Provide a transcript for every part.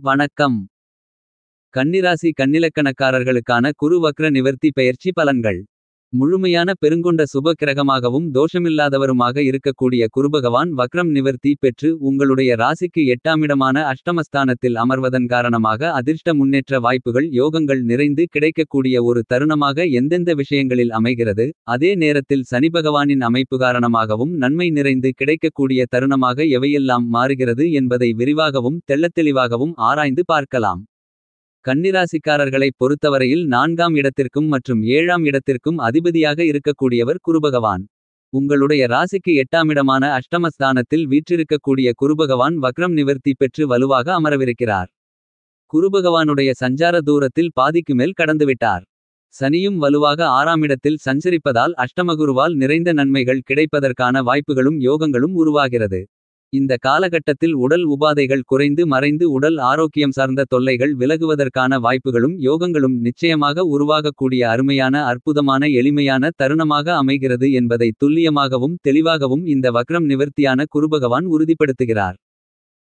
வணக்கம். கன்னிராசி கன்னிலக்கணக்காரர்களுக்கான குரு வக்ர நிவர்த்தி பெயர்ச்சி பலன்கள். முழுமையான பெருங்கொண்ட சுப கிரகமாகவும் தோஷமில்லாதவருமாக இருக்கக்கூடிய குருபகவான் வக்ரம் நிவர்த்தி பெற்று உங்களுடைய ராசிக்கு 8ஆமிடமான அஷ்டமஸ்தானத்தில் அமர்வதன் காரணமாக அதிர்ஷ்ட முன்னேற்ற வாய்ப்புகள் யோகங்கள் நிறைந்து கிடைக்கக்கூடிய ஒரு தருணமாக எந்தெந்த விஷயங்களில் அமைகிறது. அதே நேரத்தில் சனிபகவானின் அமைப்பு காரணமாகவும் நன்மை நிறைந்து கிடைக்கக்கூடிய தருணமாக எவையெல்லாம் மாறுகிறது என்பதை விரிவாகவும் தெள்ளத்தெளிவாகவும் ஆராய்ந்து பார்க்கலாம். கன்னிராசிக்காரர்களைப் பொறுத்தவரையில் 4ஆம் இடத்திற்கும் மற்றும் 7ஆம் இடத்திற்கும் அதிபதியாக இருக்கக்கூடியவர் குருபகவான். உங்களுடைய ராசிக்கு 8ஆமிடமான அஷ்டமஸ்தானத்தில் வீற்றிருக்கக்கூடிய குருபகவான் வக்ரம் நிவர்த்தி பெற்று வலுவாக அமரவிருக்கிறார். குருபகவானுடைய சஞ்சார தூரத்தில் பாதிக்கு மேல் கடந்துவிட்டார். சனியும் வலுவாக 6ஆமிடத்தில் சஞ்சரிப்பதால் அஷ்டமகுருவால் நிறைந்த நன்மைகள் கிடைப்பதற்கான வாய்ப்புகளும் யோகங்களும் உருவாகிறது. இந்த காலகட்டத்தில் உடல் உபாதைகள் குறைந்து மறைந்து உடல் ஆரோக்கியம் சார்ந்த தொல்லைகள் விலகுவதற்கான வாய்ப்புகளும் யோகங்களும் நிச்சயமாக உருவாகக்கூடிய அருமையான அற்புதமான எளிமையான தருணமாக அமைகிறது என்பதை துல்லியமாகவும் தெளிவாகவும் இந்த வக்ரம் நிவர்த்தியான குருபகவான் உறுதிப்படுத்துகிறார்.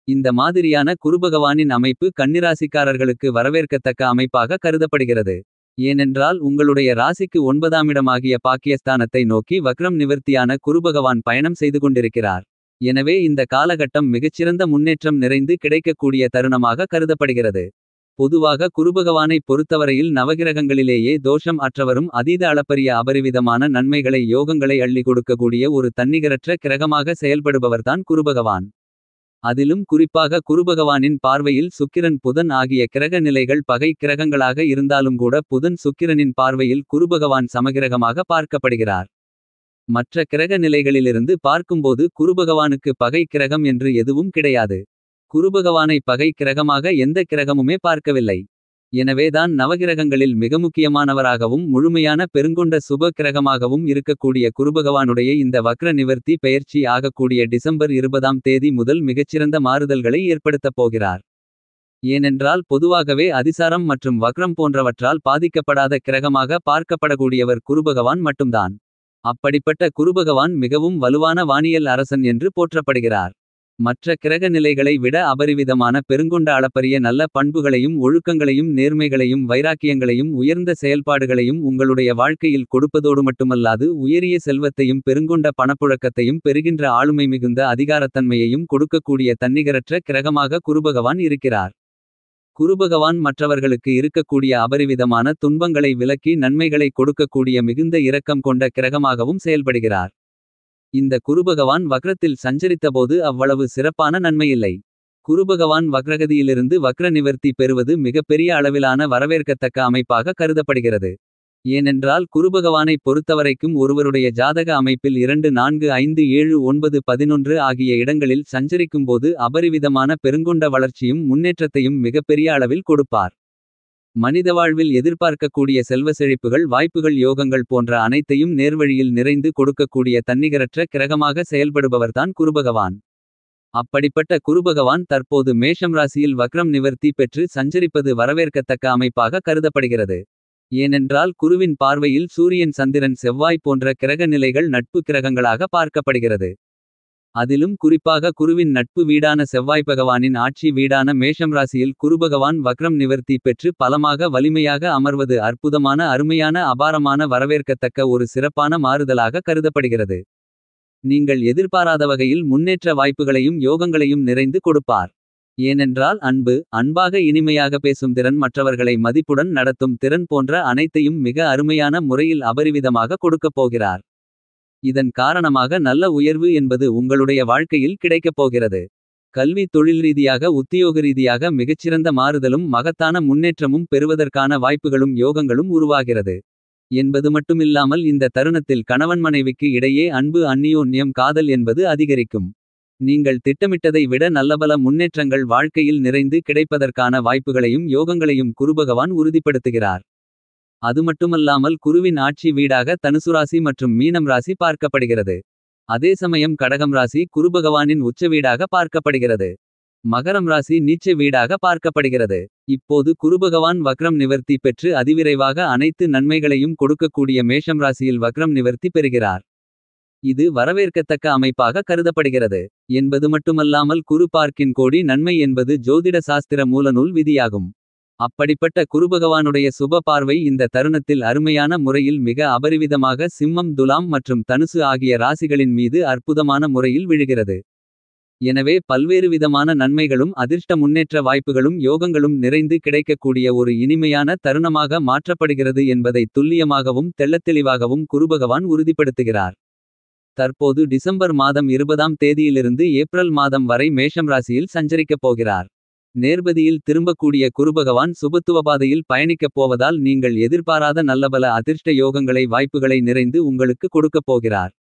இந்த மாதிரியான குருபகவானின் அமைப்பு கன்னிராசிக்காரர்களுக்கு வரவேற்கத்தக்க அமைப்பாக கருதப்படுகிறது. ஏனென்றால் உங்களுடைய ராசிக்கு 9ஆமிடமாகிய பாக்கியஸ்தானத்தை நோக்கி வக்ரம் நிவர்த்தியான குருபகவான் பயணம் செய்து கொண்டிருக்கிறார். எனவே இந்த காலகட்டம் மிகச்சிறந்த முன்னேற்றம் நிறைந்து கிடைக்கக்கூடிய தருணமாக கருதப்படுகிறது. பொதுவாக குருபகவானை பொறுத்தவரையில் நவகிரகங்களிலேயே தோஷம் அற்றவரும் அதீத அளப்பரிய அபரிவிதமான நன்மைகளை யோகங்களை அள்ளி கொடுக்கக்கூடிய ஒரு தன்னிகரற்ற கிரகமாக செயல்படுபவர்தான் குருபகவான். அதிலும் குறிப்பாக குருபகவானின் பார்வையில் சுக்கிரன் புதன் ஆகிய கிரக நிலைகள் பகை கிரகங்களாக இருந்தாலும் கூட புதன் சுக்கிரனின் பார்வையில் குருபகவான் சமகிரகமாக பார்க்கப்படுகிறார். மற்ற கிரக நிலைகளிலிருந்து பார்க்கும்போது குருபகவானுக்கு பகை கிரகம் என்று எதுவும் கிடையாது. குருபகவானை பகை கிரகமாக எந்த கிரகமுமே பார்க்கவில்லை. எனவேதான் நவகிரகங்களில் மிக முக்கியமானவராகவும் முழுமையான பெருங்கொண்ட சுப கிரகமாகவும் இருக்கக்கூடிய குருபகவானுடைய இந்த வக்ர நிவர்த்தி பெயர்ச்சி ஆகக்கூடிய டிசம்பர் 20ஆம் தேதி முதல் மிகச்சிறந்த மாறுதல்களை ஏற்படுத்தப் போகிறார். ஏனென்றால் பொதுவாகவே அதிசாரம் மற்றும் வக்ரம் போன்றவற்றால் பாதிக்கப்படாத கிரகமாக பார்க்கப்படக்கூடியவர் குருபகவான் மட்டும்தான். அப்படிப்பட்ட குருபகவான் மிகவும் வலுவான வானியல் அரசன் என்று போற்றப்படுகிறார். மற்ற கிரக நிலைகளை விட அபரிவிதமான பெருங்கொண்ட அளப்பரிய நல்ல பண்புகளையும் ஒழுக்கங்களையும் நேர்மைகளையும் வைராக்கியங்களையும் உயர்ந்த செயல்பாடுகளையும் உங்களுடைய வாழ்க்கையில் கொடுப்பதோடு மட்டுமல்லாது உயரிய செல்வத்தையும் பெருங்கொண்ட பணப்புழக்கத்தையும் பெறுகின்ற ஆளுமை மிகுந்த அதிகாரத்தன்மையையும் கொடுக்கக்கூடிய தன்னிகரற்ற கிரகமாக குருபகவான் இருக்கிறார். குருபகவான் மற்றவர்களுக்கு இருக்கக்கூடிய அபரிவிதமான துன்பங்களை விலக்கி நன்மைகளை கொடுக்கக்கூடிய மிகுந்த இரக்கம் கொண்ட கிரகமாகவும் செயல்படுகிறார். இந்த குருபகவான் வக்ரத்தில் சஞ்சரித்தபோது அவ்வளவு சிறப்பான நன்மையில்லை. குருபகவான் வக்ரகதியிலிருந்து வக்ர நிவர்த்தி பெறுவது மிகப்பெரிய அளவிலான வரவேற்கத்தக்க அமைப்பாக கருதப்படுகிறது. ஏனென்றால் குருபகவானை பொறுத்தவரைக்கும் ஒருவருடைய ஜாதக அமைப்பில் 2 4 5 7 9 11 ஆகிய இடங்களில் சஞ்சரிக்கும்போது அபரிவிதமான பெருங்கொண்ட வளர்ச்சியும் முன்னேற்றத்தையும் மிகப்பெரிய அளவில் கொடுப்பார். மனித வாழ்வில் எதிர்பார்க்கக்கூடிய செல்வ செழிப்புகள் வாய்ப்புகள் யோகங்கள் போன்ற அனைத்தையும் நேர்வழியில் நிறைந்து கொடுக்கக்கூடிய தன்னிகரற்ற கிரகமாக செயல்படுபவர்தான் குருபகவான். அப்படிப்பட்ட குருபகவான் தற்போது மேஷம் ராசியில் வக்ரம் நிவர்த்தி பெற்று சஞ்சரிப்பது வரவேற்கத்தக்க அமைப்பாக கருதப்படுகிறது. ஏனென்றால் குருவின் பார்வையில் சூரியன் சந்திரன் செவ்வாய் போன்ற கிரக நிலைகள் நட்பு கிரகங்களாக பார்க்கப்படுகிறது. அதிலும் குறிப்பாக குருவின் நட்பு வீடான செவ்வாய் பகவானின் ஆட்சி வீடான மேஷம் ராசியில் குருபகவான் வக்ரம் நிவர்த்தி பெற்று பலமாக வலிமையாக அமர்வது அற்புதமான அருமையான அபாரமான வரவேற்கத்தக்க ஒரு சிறப்பான மாறுதலாக கருதப்படுகிறது. நீங்கள் எதிர்பாராத வகையில் முன்னேற்ற வாய்ப்புகளையும் யோகங்களையும் நிறைந்து கொடுப்பார். ஏனென்றால் அன்பாக இனிமையாக பேசும் திறன் மற்றவர்களை மதிப்புடன் நடத்தும் திறன் போன்ற அனைத்தையும் மிக அருமையான முறையில் அபரிவிதமாக கொடுக்கப் போகிறார். இதன் காரணமாக நல்ல உயர்வு என்பது உங்களுடைய வாழ்க்கையில் கிடைக்கப் போகிறது. கல்வி தொழில் ரீதியாக உத்தியோக ரீதியாக மிகச்சிறந்த மாறுதலும் மகத்தான முன்னேற்றமும் பெறுவதற்கான வாய்ப்புகளும் யோகங்களும் உருவாகிறது. என்பது மட்டுமில்லாமல் இந்த தருணத்தில் கணவன் மனைவிக்கு இடையே அன்பு அந்நியோன்யம் காதல் என்பது அதிகரிக்கும். நீங்கள் திட்டமிட்டதை விட நல்லபல முன்னேற்றங்கள் வாழ்க்கையில் நிறைந்து கிடைப்பதற்கான வாய்ப்புகளையும் யோகங்களையும் குருபகவான் உறுதிப்படுத்துகிறார். அது மட்டுமல்லாமல் குருவின் ஆட்சி வீடாக தனுசு ராசி மற்றும் மீனம் ராசி பார்க்கப்படுகிறது. அதே சமயம் கடகம் ராசி குருபகவானின் உச்ச வீடாக பார்க்கப்படுகிறது. மகரம் ராசி நீச்ச வீடாக பார்க்கப்படுகிறது. இப்போது குருபகவான் வக்ரம் நிவர்த்தி பெற்று அதிவிரைவாக அனைத்து நன்மைகளையும் கொடுக்கக்கூடிய மேஷம் ராசியில் வக்ரம் நிவர்த்தி பெறுகிறார். இது வரவேற்கத்தக்க அமைப்பாக கருதப்படுகிறது. என்பது மட்டுமல்லாமல் குரு பார்க்கின் கோடி நன்மை என்பது ஜோதிட சாஸ்திர மூலநூல் விதியாகும். அப்படிப்பட்ட குருபகவானுடைய சுப பார்வை இந்த தருணத்தில் அருமையான முறையில் மிக அபரிவிதமாக சிம்மம் துலாம் மற்றும் தனுசு ஆகிய ராசிகளின் மீது அற்புதமான முறையில் விழுகிறது. எனவே பல்வேறு விதமான நன்மைகளும் அதிர்ஷ்ட முன்னேற்ற வாய்ப்புகளும் யோகங்களும் நிறைந்து கிடைக்கக்கூடிய ஒரு இனிமையான தருணமாக மாற்றப்படுகிறது என்பதை துல்லியமாகவும் தெள்ளத்தெளிவாகவும் குருபகவான் உறுதிப்படுத்துகிறார். தற்போது டிசம்பர் மாதம் 20ஆம் தேதியிலிருந்து ஏப்ரல் மாதம் வரை மேஷம் ராசியில் சஞ்சரிக்கப் போகிறார். நேர்பதியில் திரும்பக்கூடிய குருபகவான் சுபத்துவ பாதையில் பயணிக்கப் போவதால் நீங்கள் எதிர்பாராத நல்லபல அதிர்ஷ்ட யோகங்களை வாய்ப்புகளை நிறைந்து உங்களுக்கு கொடுக்கப் போகிறார்.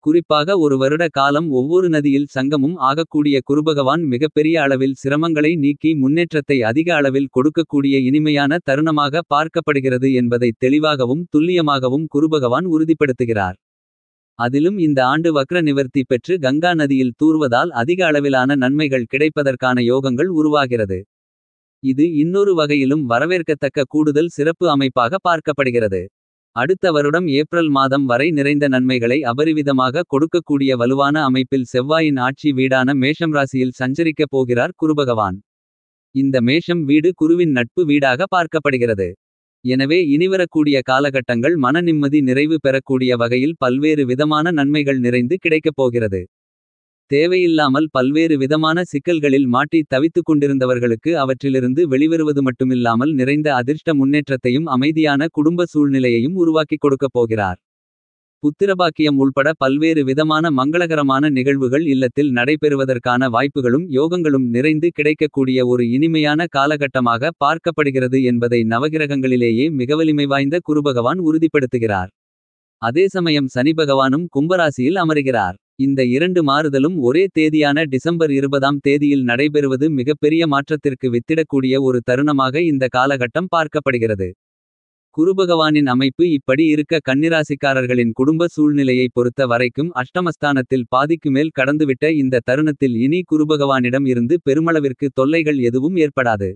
குறிப்பாக ஒரு வருட காலம் ஒவ்வொரு நதியில் சங்கமும் ஆகக்கூடிய குருபகவான் மிகப்பெரிய அளவில் சிரமங்களை நீக்கி முன்னேற்றத்தை அதிக அளவில் கொடுக்கக்கூடிய இனிமையான தருணமாக பார்க்கப்படுகிறது என்பதை தெளிவாகவும் துல்லியமாகவும் குருபகவான் உறுதிப்படுத்துகிறார். அதிலும் இந்த ஆண்டு வக்ர நிவர்த்தி பெற்று கங்கா நதியில் தூர்வதால் அதிக அளவிலான நன்மைகள் கிடைப்பதற்கான யோகங்கள் உருவாகிறது. இது இன்னொரு வகையிலும் வரவேற்கத்தக்க கூடுதல் சிறப்பு அமைப்பாக பார்க்கப்படுகிறது. அடுத்த வருடம் ஏப்ரல் மாதம் வரை நிறைந்த நன்மைகளை அபரிவிதமாக கொடுக்கக்கூடிய வலுவான அமைப்பில் செவ்வாயின் ஆட்சி வீடான மேஷம் ராசியில் சஞ்சரிக்கப் போகிறார் குருபகவான். இந்த மேஷம் வீடு குருவின் நட்பு வீடாக பார்க்கப்படுகிறது. எனவே இனிவரக்கூடிய காலகட்டங்கள் மன நிம்மதி நிறைவு பெறக்கூடிய வகையில் பல்வேறு விதமான நன்மைகள் நிறைந்து கிடைக்கப் போகிறது. தேவையில்லாமல் பல்வேறு விதமான சிக்கல்களில் மாட்டி தவித்துக் கொண்டிருந்தவர்களுக்கு அவற்றிலிருந்து வெளிவருவது மட்டுமில்லாமல் நிறைந்த அதிர்ஷ்ட முன்னேற்றத்தையும் அமைதியான குடும்ப சூழ்நிலையையும் உருவாக்கிக் கொடுக்கப் போகிறார். புத்திரபாக்கியம் உள்பட பல்வேறு விதமான மங்களகரமான நிகழ்வுகள் இல்லத்தில் நடைபெறுவதற்கான வாய்ப்புகளும் யோகங்களும் நிறைந்து கிடைக்கக்கூடிய ஒரு இனிமையான காலகட்டமாக பார்க்கப்படுகிறது என்பதை நவகிரகங்களிலேயே மிகவலிமை வாய்ந்த குருபகவான் உறுதிப்படுத்துகிறார். அதே சமயம் சனி பகவானும் கும்பராசியில் அமருகிறார். இந்த இரண்டு மாறுதலும் ஒரே தேதியான டிசம்பர் 20ஆம் தேதியில் நடைபெறுவது மிகப்பெரிய மாற்றத்திற்கு வித்திடக்கூடிய ஒரு தருணமாக இந்த காலகட்டம் பார்க்கப்படுகிறது. குருபகவானின் அமைப்பு இப்படி இருக்க கன்னிராசிக்காரர்களின் குடும்ப சூழ்நிலையை பொறுத்த வரைக்கும் அஷ்டமஸ்தானத்தில் பாதிக்கு மேல் கடந்துவிட்ட இந்த தருணத்தில் இனி குருபகவானிடம் இருந்து பெருமளவிற்கு தொல்லைகள் எதுவும் ஏற்படாது.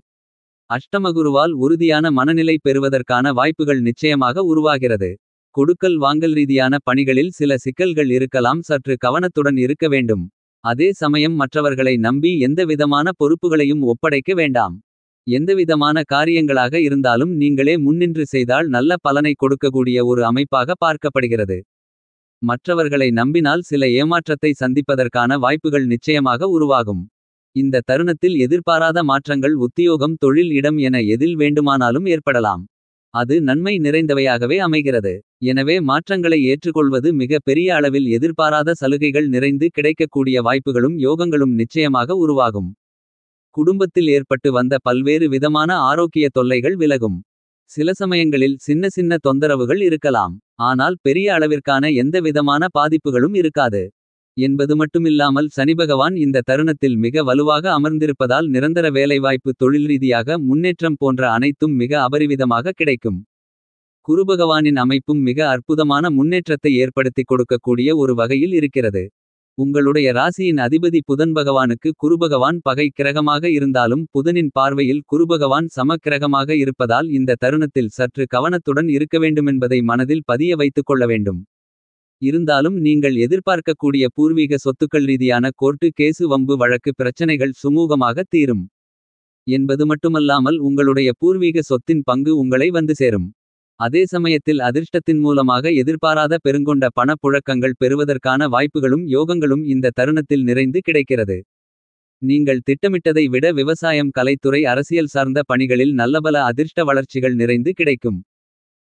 அஷ்டமகுருவால் உறுதியான மனநிலை பெறுவதற்கான வாய்ப்புகள் நிச்சயமாக உருவாகிறது. கொடுக்கல் வாங்கல் ரீதியான பணிகளில் சில சிக்கல்கள் இருக்கலாம், சற்று கவனத்துடன் இருக்க வேண்டும். அதே சமயம் மற்றவர்களை நம்பி எந்த விதமான பொறுப்புகளையும் ஒப்படைக்க வேண்டாம். எந்தவிதமான காரியங்களாக இருந்தாலும் நீங்களே முன்னின்று செய்தால் நல்ல பலனை கொடுக்கக்கூடிய ஒரு அமைப்பாக பார்க்கப்படுகிறது. மற்றவர்களை நம்பினால் சில ஏமாற்றத்தை சந்திப்பதற்கான வாய்ப்புகள் நிச்சயமாக உருவாகும். இந்த தருணத்தில் எதிர்பாராத மாற்றங்கள் உத்தியோகம் தொழில் இடம் என எதில் வேண்டுமானாலும் ஏற்படலாம். அது நன்மை நிறைந்தவையாகவே அமைகிறது. எனவே மாற்றங்களை ஏற்றுக்கொள்வது மிக பெரிய அளவில் எதிர்பாராத சலுகைகள் நிறைந்து கிடைக்கக்கூடிய வாய்ப்புகளும் யோகங்களும் நிச்சயமாக உருவாகும். குடும்பத்தில் ஏற்பட்டு வந்த பல்வேறு விதமான ஆரோக்கிய தொல்லைகள் விலகும். சில சமயங்களில் சின்ன சின்ன தொந்தரவுகள் இருக்கலாம். ஆனால் பெரிய அளவிற்கான எந்த விதமான பாதிப்புகளும் இருக்காது. என்பது மட்டுமில்லாமல் சனிபகவான் இந்த தருணத்தில் மிக வலுவாக அமர்ந்திருப்பதால் நிரந்தர வேலைவாய்ப்பு தொழில் ரீதியாக முன்னேற்றம் போன்ற அனைத்தும் மிக அபரிவிதமாக கிடைக்கும். குருபகவானின் அமைப்பும் மிக அற்புதமான முன்னேற்றத்தை ஏற்படுத்திக் கொடுக்கக்கூடிய ஒரு வகையில் இருக்கிறது. உங்களுடைய ராசியின் அதிபதி புதன் பகவானுக்கு குருபகவான் பகை கிரகமாக இருந்தாலும் புதனின் பார்வையில் குருபகவான் சம கிரகமாக இருப்பதால் இந்த தருணத்தில் சற்று கவனத்துடன் இருக்க வேண்டுமென்பதை மனதில் பதிய வைத்துக் கொள்ள வேண்டும். இருந்தாலும் நீங்கள் எதிர்பார்க்கக்கூடிய பூர்வீக சொத்துக்கள் ரீதியான கோர்ட்டு கேசு வம்பு வழக்கு பிரச்சனைகள் சுமூகமாக தீரும். என்பது மட்டுமல்லாமல் உங்களுடைய பூர்வீக சொத்தின் பங்கு உங்களை வந்து சேரும். அதே சமயத்தில் அதிர்ஷ்டத்தின் மூலமாக எதிர்பாராத பெருங்கொண்ட பண புழக்கங்கள் பெறுவதற்கான வாய்ப்புகளும் யோகங்களும் இந்த தருணத்தில் நிறைந்து கிடைக்கிறது. நீங்கள் திட்டமிட்டதை விட விவசாயம் கலைத்துறை அரசியல் சார்ந்த பணிகளில் நல்லபல அதிர்ஷ்ட வளர்ச்சிகள் நிறைந்து கிடைக்கும்.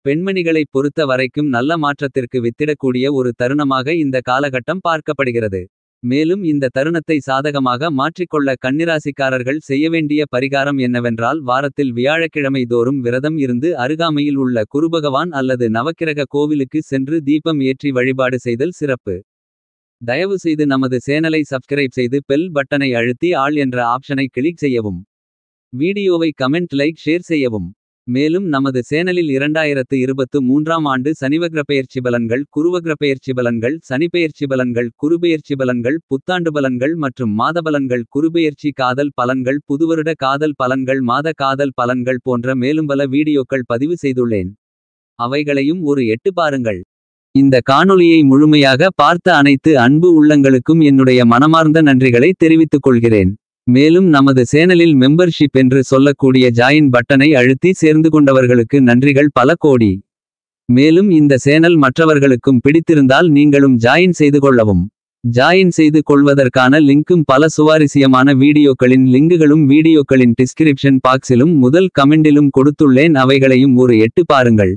பெண்மணிகளை பொறுத்த வரைக்கும் நல்ல மாற்றத்திற்கு வித்திடக்கூடிய ஒரு தருணமாக இந்த காலகட்டம் பார்க்கப்படுகிறது. மேலும் இந்த தருணத்தை சாதகமாக மாற்றிக்கொள்ள கன்னிராசிக்காரர்கள் செய்யவேண்டிய பரிகாரம் என்னவென்றால் வாரத்தில் வியாழக்கிழமை தோறும் விரதம் இருந்து அருகாமையில் உள்ள குருபகவான் அல்லது நவக்கிரக கோவிலுக்கு சென்று தீபம் ஏற்றி வழிபாடு செய்தல் சிறப்பு. தயவு செய்து நமது சேனலை சப்ஸ்கிரைப் செய்து பெல் பட்டனை அழுத்தி ஆல் என்ற ஆப்ஷனை கிளிக் செய்யவும். வீடியோவை கமெண்ட் லைக் ஷேர் செய்யவும். மேலும் நமது சேனலில் 2023ஆம் ஆண்டு சனிவக்ரப்பெயர்ச்சி பலன்கள் குருவக்ரப்பெயர்ச்சி பலன்கள் சனிப்பெயர்ச்சி பலன்கள் குருபெயர்ச்சி பலன்கள் புத்தாண்டு பலன்கள் மற்றும் மாத பலன்கள் குருபெயர்ச்சி காதல் பலன்கள் புதுவருட காதல் பலன்கள் மாத காதல் பலன்கள் போன்ற மேலும் பல வீடியோக்கள் பதிவு செய்துள்ளேன். அவைகளையும் ஒரு எட்டு பாருங்கள். இந்த காணொளியை முழுமையாக பார்த்த அனைத்து அன்பு உள்ளங்களுக்கும் என்னுடைய மனமார்ந்த நன்றிகளை தெரிவித்துக் கொள்கிறேன். மேலும் நமது சேனலில் மெம்பர்ஷிப் என்று சொல்லக்கூடிய ஜாயின் பட்டனை அழுத்தி சேர்ந்து கொண்டவர்களுக்கு நன்றிகள் பல கோடி. மேலும் இந்த சேனல் மற்றவர்களுக்கும் பிடித்திருந்தால் நீங்களும் ஜாயின் செய்து கொள்ளவும். ஜாயின் செய்து கொள்வதற்கான லிங்க்கும் பல சுவாரஸ்யமான வீடியோக்களின் லிங்குகளும் வீடியோக்களின் டிஸ்கிரிப்ஷன் பாக்ஸிலும் முதல் கமெண்டிலும் கொடுத்துள்ளேன், அவைகளையும் ஒரு எட்டு பாருங்கள்.